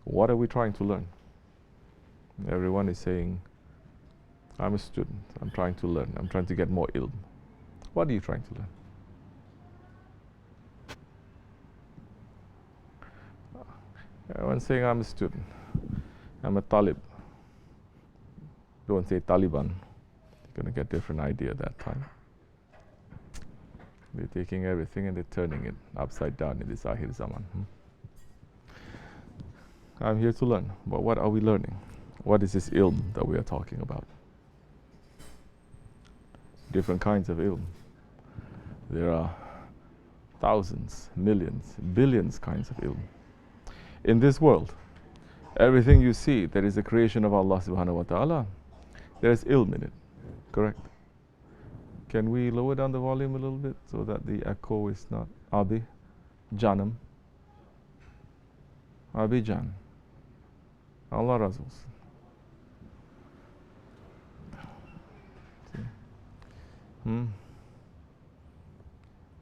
What are we trying to learn? Everyone is saying, I'm a student, I'm trying to learn, I'm trying to get more ilm. What are you trying to learn? Everyone's saying, I'm a student, I'm a talib. Don't say Taliban. You're going to get a different idea at that time. They're taking everything and they're turning it upside down in this Akhir Zaman. I'm here to learn. But what are we learning? What is this ilm that we are talking about? Different kinds of ilm. There are thousands, millions, billions kinds of ilm. In this world, everything you see that is the creation of Allah subhanahu wa ta'ala, there is ilm in it. Correct? Can we lower down the volume a little bit so that the echo is not Abi Janam? Abi Jan. Allah Razuls.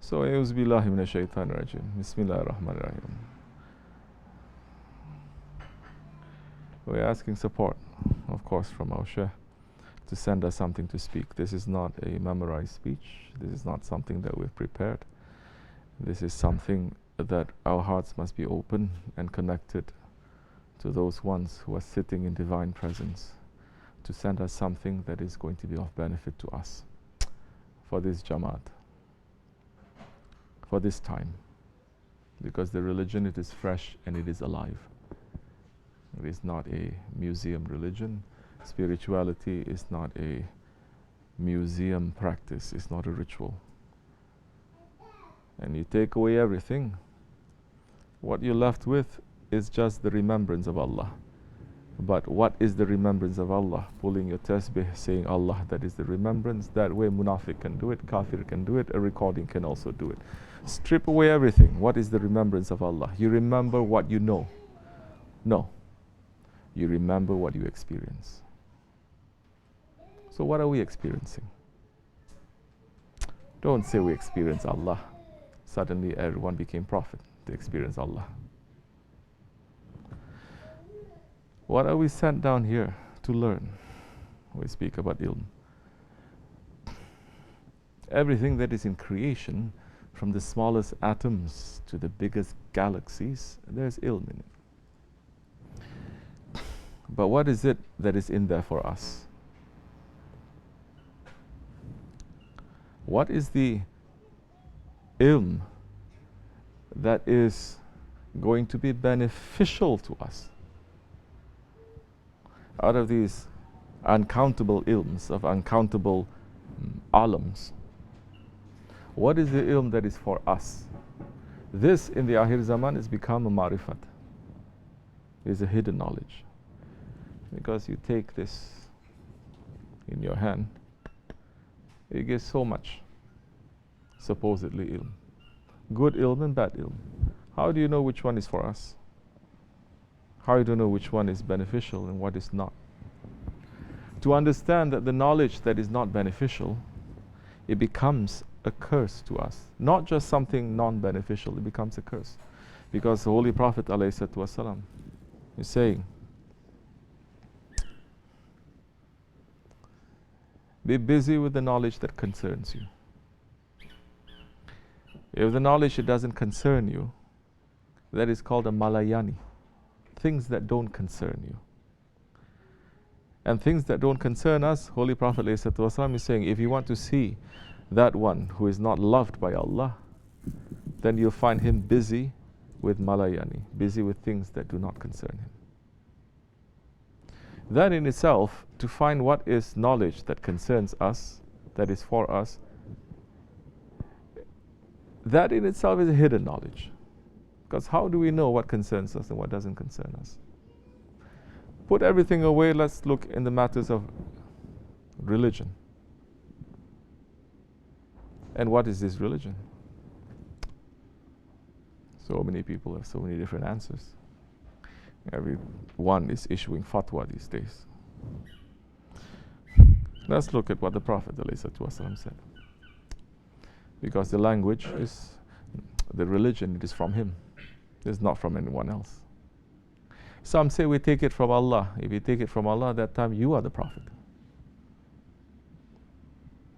So, A'udhu billahi minash shaitanir rajim. Bismillahir Rahmanir Rahim. We're asking support, of course, from our Shaykh to send us something to speak. This is not a memorized speech. This is not something that we've prepared. This is something that our hearts must be open and connected to those ones who are sitting in divine presence to send us something that is going to be of benefit to us for this Jamaat, for this time. Because the religion, it is fresh and it is alive. It is not a museum religion. Spirituality is not a museum practice. It's not a ritual. And you take away everything, what you're left with is just the remembrance of Allah. But what is the remembrance of Allah? Pulling your tasbih, saying Allah, that is the remembrance. That way Munafiq can do it, Kafir can do it, a recording can also do it. Strip away everything. What is the remembrance of Allah? You remember what you know. No. You remember what you experience. So what are we experiencing? Don't say we experience Allah. Suddenly everyone became prophet. They experience Allah. What are we sent down here to learn? We speak about ilm. Everything that is in creation, from the smallest atoms to the biggest galaxies, there's ilm in it. But what is it that is in there for us? What is the ilm that is going to be beneficial to us? Out of these uncountable ilms of uncountable alams, what is the ilm that is for us? This in the Akhir Zaman has become a marifat. It's a hidden knowledge. Because you take this in your hand, it gives so much, supposedly ilm. Good ilm and bad ilm. How do you know which one is for us? How do you know which one is beneficial and what is not? To understand that the knowledge that is not beneficial, it becomes a curse to us. Not just something non-beneficial, it becomes a curse. Because the Holy Prophet ﷺ is saying, be busy with the knowledge that concerns you. If the knowledge that doesn't concern you, that is called a malayani. Things that don't concern you. And things that don't concern us, Holy Prophet ﷺ is saying, if you want to see that one who is not loved by Allah, then you'll find him busy with malayani, busy with things that do not concern him. That in itself, to find what is knowledge that concerns us, that is for us, that in itself is a hidden knowledge. Because how do we know what concerns us and what doesn't concern us? Put everything away, let's look in the matters of religion. And what is this religion? So many people have so many different answers. Everyone is issuing fatwa these days. Let's look at what the Prophet ﷺ said. Because the language is, the religion, it is from him. It's not from anyone else. Some say we take it from Allah. If you take it from Allah, that time you are the Prophet.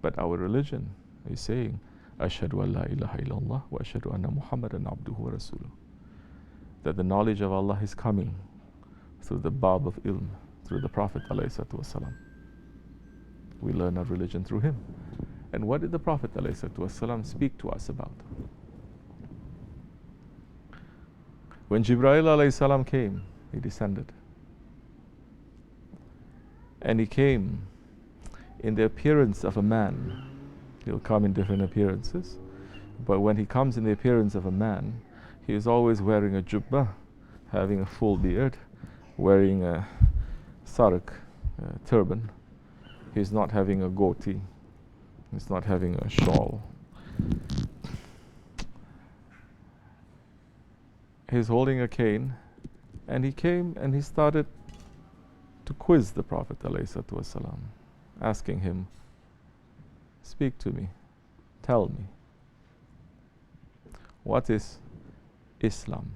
But our religion is saying, Ashhadu an la ilaha illallah wa ashhadu anna Muhammadan abduhu wa rasuluh. That the knowledge of Allah is coming through the bab of ilm, through the Prophet ﷺ. We learn our religion through him. And what did the Prophet ﷺ speak to us about? When Jibreel ﷺ came, he descended. And he came in the appearance of a man. He'll come in different appearances. But when he comes in the appearance of a man, he is always wearing a jubbah, having a full beard, wearing a sarq, a turban. He's not having a goatee. He's not having a shawl. He's holding a cane, and he came and he started to quiz the Prophet ﷺ, asking him, speak to me, tell me, what is Islam?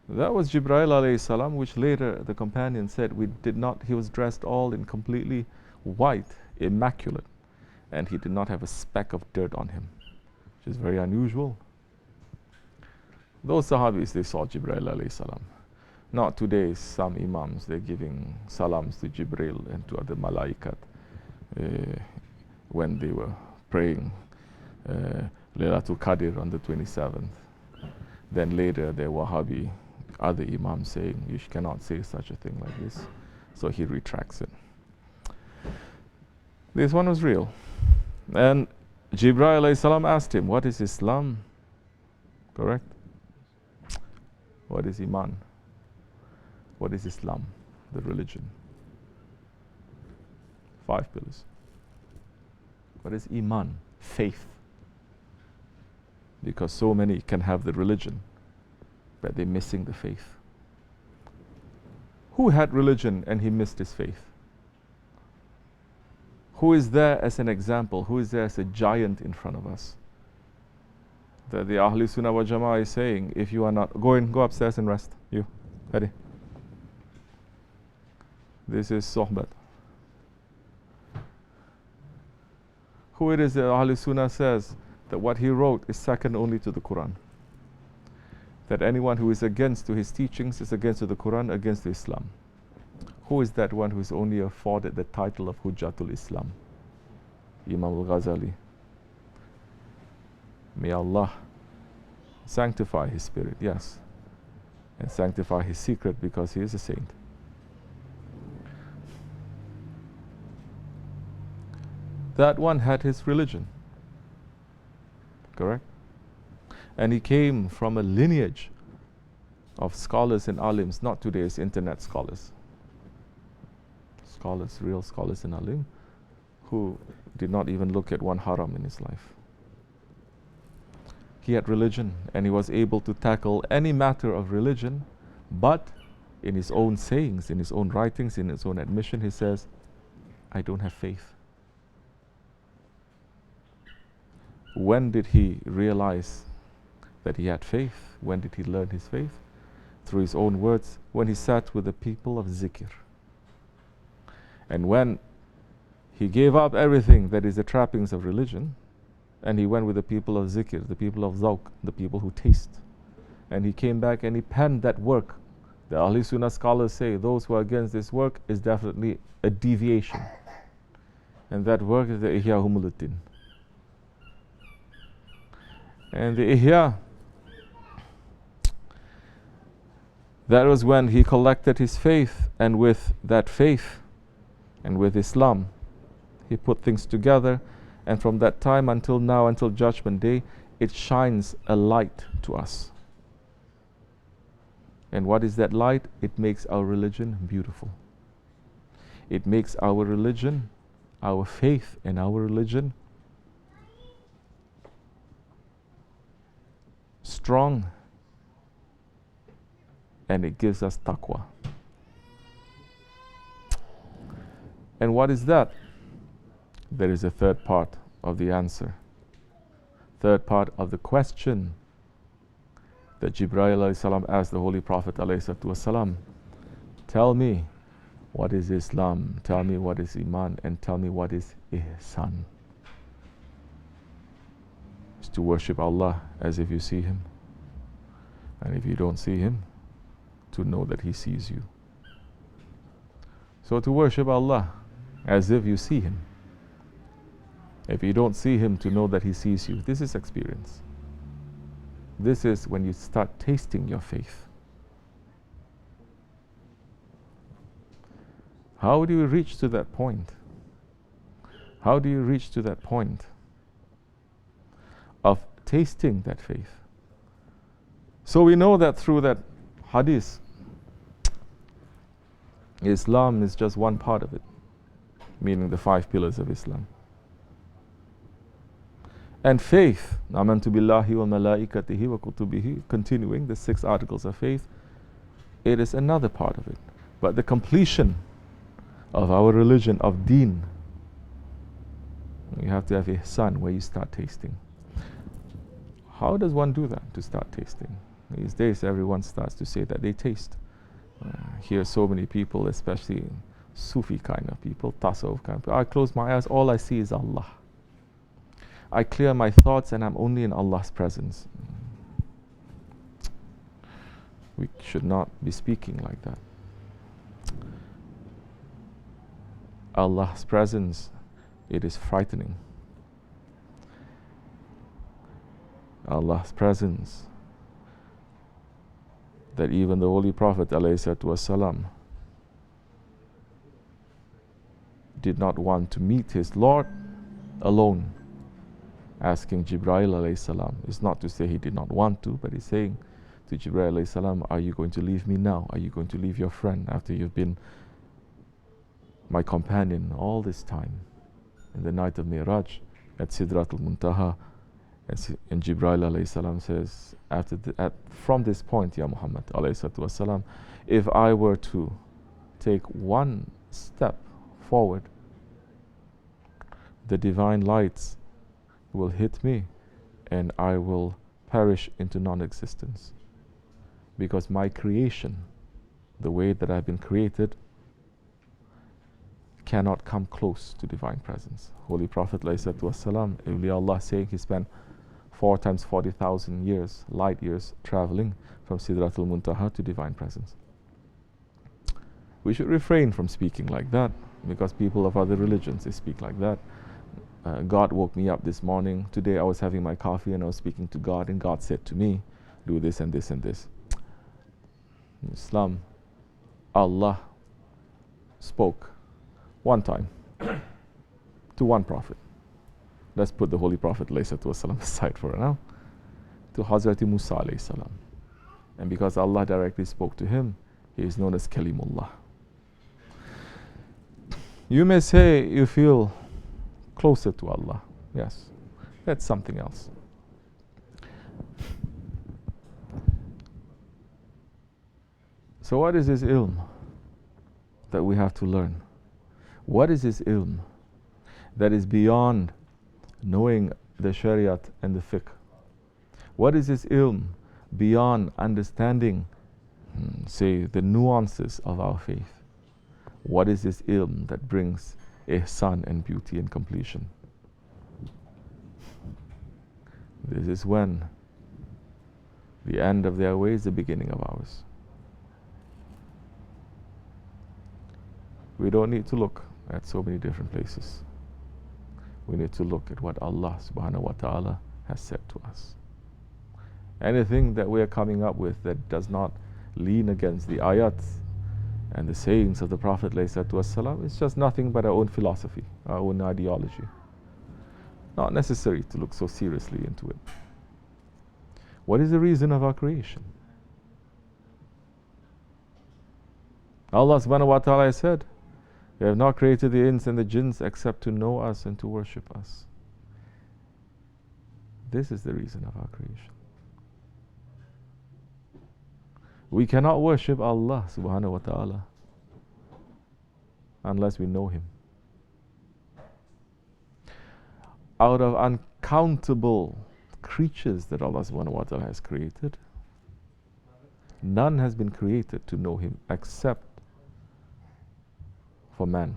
That was Jibreel alayhi salam, which later the companion said he was dressed all in completely white, immaculate, and he did not have a speck of dirt on him, which is very unusual. Those Sahabis, they saw Jibreel alayhi salam. Not today, some Imams, they're giving salams to Jibreel and to other Malaikat when they were praying Laylatul Qadr on the 27th. Then later, the Wahhabi, other Imams saying, you cannot say such a thing like this. So he retracts it. This one was real. And Jibreel alayhi salam asked him, what is Islam? Correct? What is Iman? What is Islam? The religion. 5 pillars. What is Iman? Faith. Because so many can have the religion, but they're missing the faith. Who had religion and he missed his faith? Who is there as an example? Who is there as a giant in front of us? The Ahli Sunnah wa Jama'ah is saying, if you are not, go upstairs and rest. You, ready? This is Sohbat. Who it is that Ahli Sunnah says that what he wrote is second only to the Quran? That anyone who is against to his teachings is against to the Quran, against to Islam. Who is that one who is only afforded the title of Hujjatul Islam? Imam al-Ghazali. May Allah sanctify his spirit, yes, and sanctify his secret, because he is a saint. That one had his religion, correct? And he came from a lineage of scholars and alims, not today's internet scholars. Scholars, real scholars and alim, who did not even look at one haram in his life. He had religion, and he was able to tackle any matter of religion, but in his own sayings, in his own writings, in his own admission, he says, I don't have faith. When did he realize that he had faith? When did he learn his faith? Through his own words, when he sat with the people of zikr. And when he gave up everything that is the trappings of religion, and he went with the people of zikr, the people of zawq, the people who taste. And he came back and he penned that work. The Ahli Sunnah scholars say those who are against this work is definitely a deviation. And that work is the Ihya Ulumuddin. And the Ihya, that was when he collected his faith, and with that faith and with Islam, he put things together. And from that time until now, until Judgment Day, it shines a light to us. And what is that light? It makes our religion beautiful. It makes our religion, our faith and our religion strong. And it gives us taqwa. And what is that? There is a third part of the answer. Third part of the question that Jibreel alayhi salam asked the Holy Prophet alayhi salam, tell me what is Islam, tell me what is Iman, and tell me what is Ihsan. It's to worship Allah as if you see Him, and if you don't see Him, to know that He sees you. So to worship Allah as if you see Him. If you don't see Him, to know that He sees you. This is experience. This is when you start tasting your faith. How do you reach to that point? How do you reach to that point of tasting that faith? So we know that through that hadith, Islam is just one part of it, meaning the 5 pillars of Islam. And faith, amantu billahi wa malaikatihi wa kutubihi, continuing the 6 articles of faith, it is another part of it. But the completion of our religion, of deen, you have to have ihsan, where you start tasting. How does one do that, to start tasting? These days everyone starts to say that they taste. Hear so many people, especially Sufi kind of people, Tasawwuf kind of people. I close my eyes, all I see is Allah. I clear my thoughts and I'm only in Allah's presence. We should not be speaking like that. Allah's presence, it is frightening. Allah's presence, that even the Holy Prophet ﷺ did not want to meet his Lord alone, asking Jibreel alayhi salam. It's not to say he did not want to, but he's saying to Jibreel alayhi salam, are you going to leave me now? Are you going to leave your friend after you've been my companion all this time? In the night of Mi'raj at Sidratul Muntaha, and Jibreel alayhi salam says, from this point, Ya Muhammad alayhi salatu wasalam, if I were to take one step forward, the divine lights will hit me and I will perish into non-existence. Because my creation, the way that I've been created, cannot come close to divine presence. Holy Prophet ﷺ, Awliya Allah saying he spent 4 times 40,000 years, light years, traveling from Sidratul Muntaha to divine presence. We should refrain from speaking like that, because people of other religions, they speak like that. God woke me up this morning. Today I was having my coffee and I was speaking to God, and God said to me, do this and this and this. In Islam, Allah spoke one time to one prophet. Let's put the Holy Prophet ﷺ aside for now. To Hazrat Musa alayhi salam. And because Allah directly spoke to him, he is known as Kalimullah. You may say you feel closer to Allah. Yes, that's something else. So what is this ilm that we have to learn? What is this ilm that is beyond knowing the Shariat and the fiqh? What is this ilm beyond understanding, say, the nuances of our faith? What is this ilm that brings ihsan and beauty and completion? This is when the end of their way is the beginning of ours. We don't need to look at so many different places. We need to look at what Allah subhanahu wa ta'ala has said to us. Anything that we are coming up with that does not lean against the ayats and the sayings of the Prophet ﷺ, it's just nothing but our own philosophy, our own ideology. Not necessary to look so seriously into it. What is the reason of our creation? Allah subhanahu wa ta'ala has said, we have not created the ins and the jinns except to know us and to worship us. This is the reason of our creation. We cannot worship Allah subhanahu wa ta'ala unless we know Him. Out of uncountable creatures that Allah subhanahu wa ta'ala has created, None has been created to know Him except for man.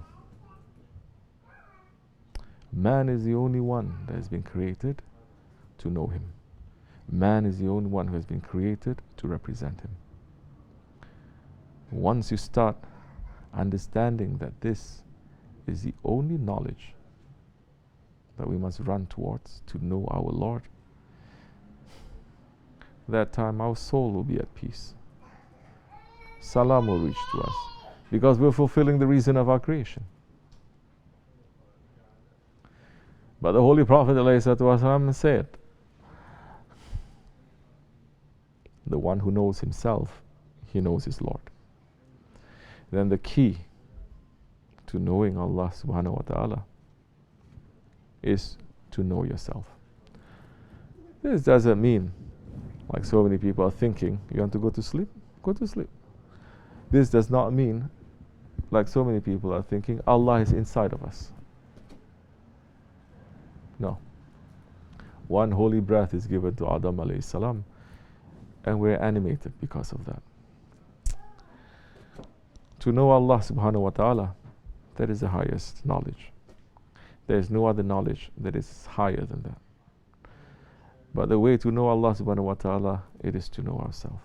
Man is the only one that has been created to know Him. Man is the only one who has been created to represent Him. Once you start understanding that this is the only knowledge that we must run towards to know our Lord, that time our soul will be at peace. Salam will reach to us because we're fulfilling the reason of our creation. But the Holy Prophet ﷺ said, the one who knows himself, he knows his Lord. Then the key to knowing Allah subhanahu wa ta'ala is to know yourself. This doesn't mean, like so many people are thinking, you want to go to sleep? Go to sleep. This does not mean, like so many people are thinking, Allah is inside of us. No. One holy breath is given to Adam alayhi salam, and we're animated because of that. To know Allah subhanahu wa ta'ala, that is the highest knowledge. There is no other knowledge that is higher than that. But the way to know Allah subhanahu wa ta'ala, it is to know ourselves.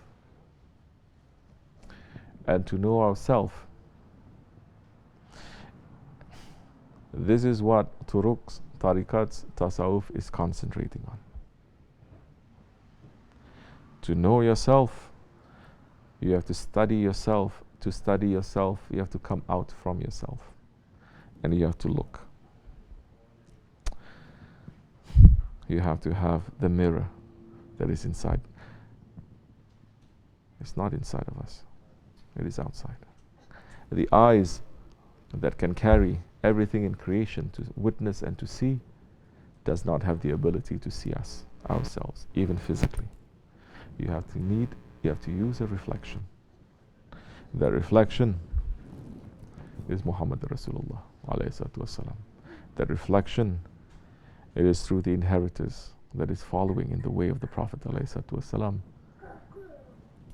And to know ourselves, this is what turuqs, tariqats, tasawwuf is concentrating on. To know yourself, you have to study yourself. To study yourself, you have to come out from yourself. And you have to look. You have to have the mirror that is inside. It's not inside of us. It is outside. The eyes that can carry everything in creation to witness and to see does not have the ability to see us, ourselves, even physically. You have to use a reflection. That reflection is Muhammad Rasulullah alayhi salatu wasalam. That reflection, it is through the inheritors that is following in the way of the Prophet alayhi salatu wasalam.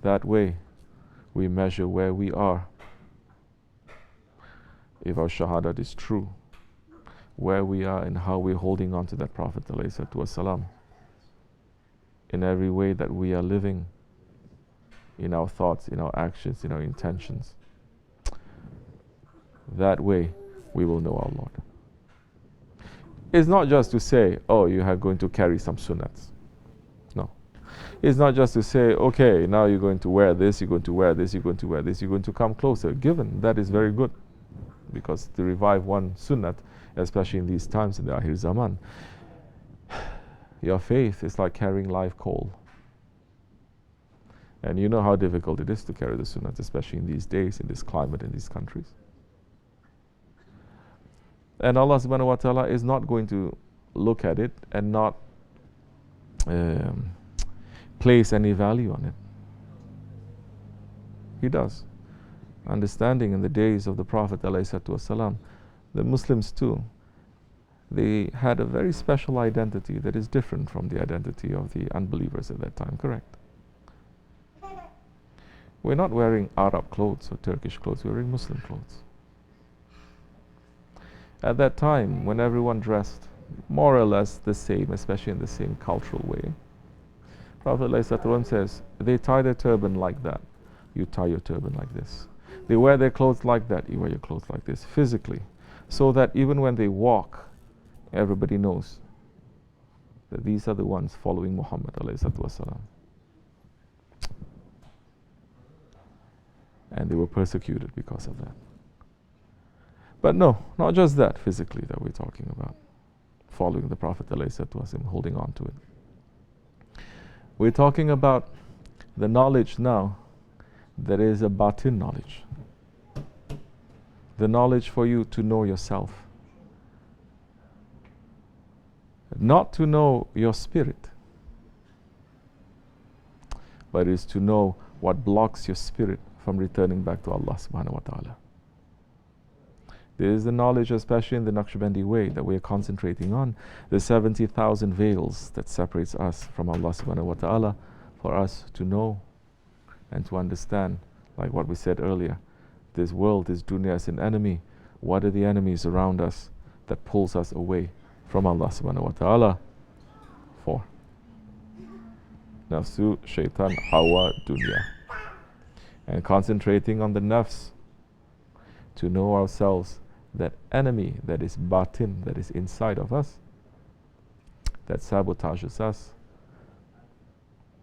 That way we measure where we are. If our shahadat is true, where we are and how we're holding on to that Prophet alayhi salatu wasalam. In every way that we are living, in our thoughts, in our actions, in our intentions. That way, we will know our Lord. It's not just to say, oh, you are going to carry some sunnats. No. It's not just to say, okay, now you're going to wear this, you're going to wear this, you're going to wear this, you're going to come closer. Given, that is very good. Because to revive one sunnat, especially in these times, in the Akhir Zaman, your faith is like carrying live coal. And you know how difficult it is to carry the sunnah, especially in these days, in this climate, in these countries. And Allah subhanahu wa ta'ala is not going to look at it and not place any value on it. He does. Understanding in the days of the Prophet ﷺ, the Muslims too, they had a very special identity that is different from the identity of the unbelievers at that time, correct? We're not wearing Arab clothes or Turkish clothes, we're wearing Muslim clothes. At that time, when everyone dressed more or less the same, especially in the same cultural way, Prophet ﷺ says, they tie their turban like that, you tie your turban like this. They wear their clothes like that, you wear your clothes like this, physically. So that even when they walk, everybody knows that these are the ones following Muhammad ﷺ. And they were persecuted because of that. But no, not just that physically that we're talking about. Following the Prophet ﷺ, holding on to it. We're talking about the knowledge now that is a batin knowledge. The knowledge for you to know yourself. Not to know your spirit, but it is to know what blocks your spirit from returning back to Allah subhanahu wa ta'ala. There is the knowledge, especially in the Nakshibendi way, that we are concentrating on, the 70,000 veils that separates us from Allah subhanahu wa ta'ala, for us to know and to understand, like what we said earlier, this world, this dunya is an enemy. What are the enemies around us that pulls us away from Allah subhanahu wa ta'ala? 4. Nafsu, shaitan, hawa, dunya. And concentrating on the nafs to know ourselves, that enemy that is batin, that is inside of us, that sabotages us,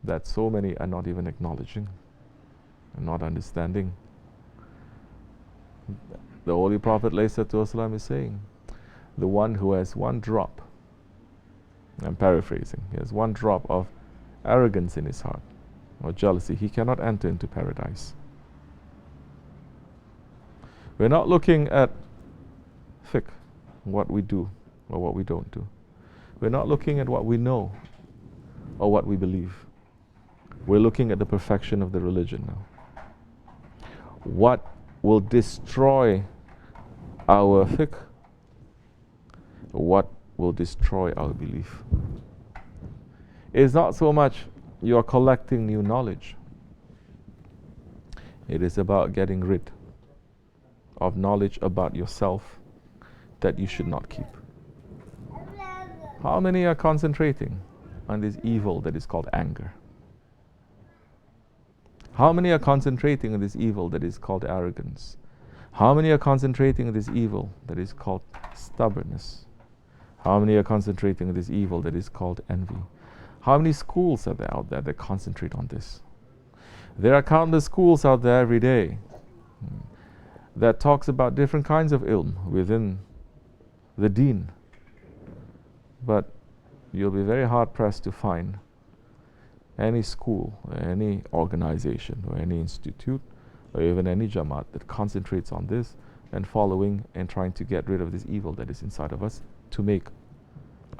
that so many are not even acknowledging and not understanding. The Holy Prophet ﷺ is saying, the one who has one drop, I'm paraphrasing, he has one drop of arrogance in his heart or jealousy, he cannot enter into paradise. We're not looking at fiqh, what we do or what we don't do. We're not looking at what we know or what we believe. We're looking at the perfection of the religion now. What will destroy our fiqh? What will destroy our belief? It's not so much you're collecting new knowledge. It is about getting rid of knowledge about yourself that you should not keep. How many are concentrating on this evil that is called anger? How many are concentrating on this evil that is called arrogance? How many are concentrating on this evil that is called stubbornness? How many are concentrating on this evil that is called envy? How many schools are there out there that concentrate on this? There are countless schools out there every day that talks about different kinds of ilm within the deen. But you'll be very hard pressed to find any school, or any organization, or any institute, or even any jamaat that concentrates on this and following and trying to get rid of this evil that is inside of us, to make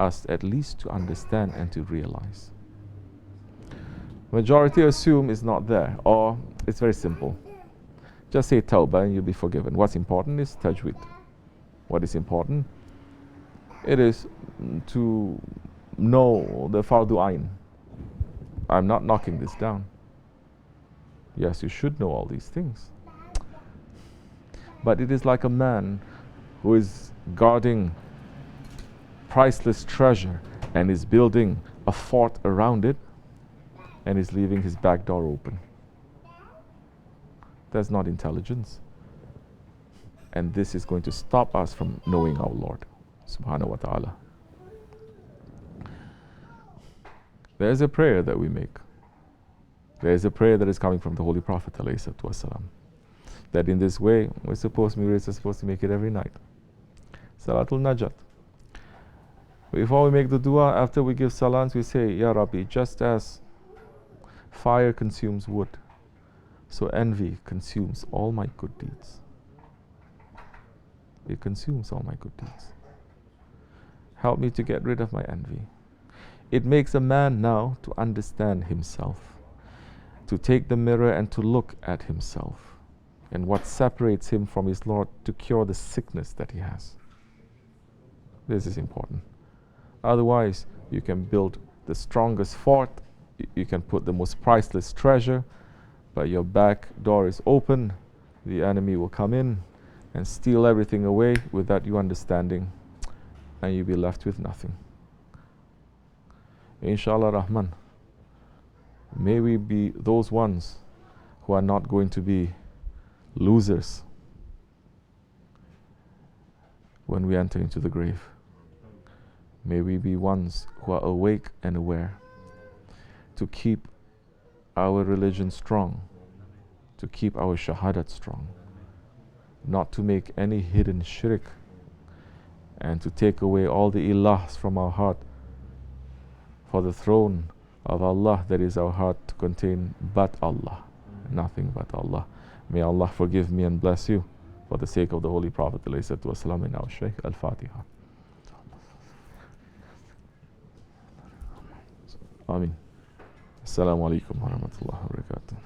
us at least to understand and to realize. Majority assume it's not there, or it's very simple. Just say tawbah and you'll be forgiven. What's important is tajweed. What is important? It is to know the fardu ain. I'm not knocking this down. Yes, you should know all these things. But it is like a man who is guarding priceless treasure and is building a fort around it and is leaving his back door open. That's not intelligence. And this is going to stop us from knowing our Lord subhanahu wa ta'ala. There's a prayer that we make. There's a prayer that is coming from the Holy Prophet ﷺ, that in this way we're supposed to make it every night. Salatul Najat. Before we make the dua, after we give salams, we say, Ya Rabbi, just as fire consumes wood, so envy consumes all my good deeds. It consumes all my good deeds. Help me to get rid of my envy. It makes a man now to understand himself, to take the mirror and to look at himself and what separates him from his Lord, to cure the sickness that he has. This is important. Otherwise, you can build the strongest fort, you can put the most priceless treasure, but your back door is open, the enemy will come in and steal everything away without you understanding, and you'll be left with nothing. Inshallah Rahman, may we be those ones who are not going to be losers when we enter into the grave. May we be ones who are awake and aware to keep our religion strong, to keep our shahadat strong, not to make any hidden shirk, and to take away all the ilahs from our heart, for the throne of Allah that is our heart to contain but Allah, nothing but Allah. May Allah forgive me and bless you for the sake of the Holy Prophet ﷺ and our Shaykh. Al-Fatiha. Ameen. Assalamu alaikum wa rahmatullahi wa barakatuh.